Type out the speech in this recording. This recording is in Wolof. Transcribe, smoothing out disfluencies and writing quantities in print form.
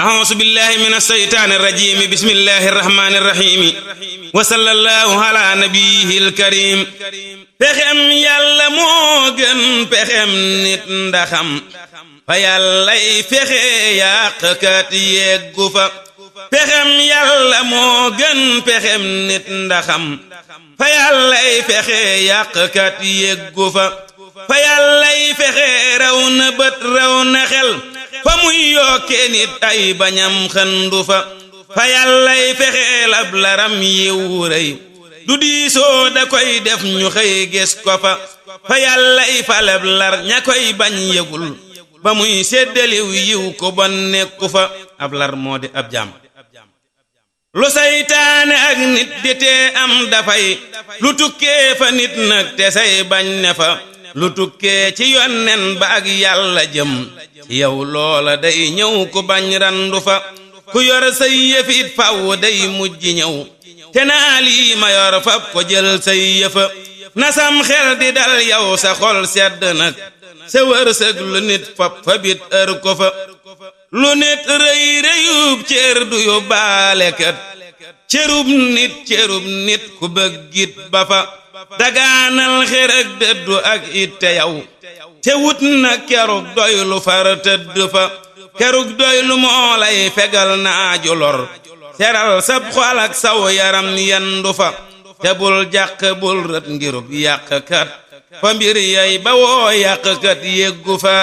أعوذ بالله من الشيطان الرجيم بسم الله الرحمن الرحيم وصلى الله على نبيه الكريم pexem yàlla moo gën pexem nit ndaxam fa yàllay fexe yàqkat yeggu fa pexem yàlla moo gën pexem nit ndaxam fa yàllay fexe yàqkat yeggu fa fa yàllay fexe raw na bët raw na xel fa muy yokkee nit ay bañam xëndu fa fa yàllay fexe lab laram yiw rëy du diisoo da koy def ñu xëy gis ko fa fa yàllay falab lar ña koy bañ yëgul ba muy séddaliw yiw ko bon nekku fa ab lar moo di ab jaam lu saytaane ak nit di tee am dafay lu tukkee fa nit nag te say bañ ne fa lu tukkee ci yonnen ba ak yàlla jëm ci yow loola day ñëw ku bañ randu fa ku yor say yëfit faw day mujj ñëw te naa lii ma yor fab ko jël say yëfa na sam xel di dal yow sa xol sedd nag sa wërsëg lu nit fab fa bit ër ko fa lu nit rëy rëyub cër du yu baalekat cërub nit ku bëggit ba fa dagaanal xer ak dëddu ak itte yow te wut na kerug doy lu far tëdd fa kerug doy lu moo lay fegal naaju lor seral sab xol ak saw yaram yendu fa te bul jàq bul rët ngirub yàqkat fa mbir yay ba woo yàqkat yeggu fa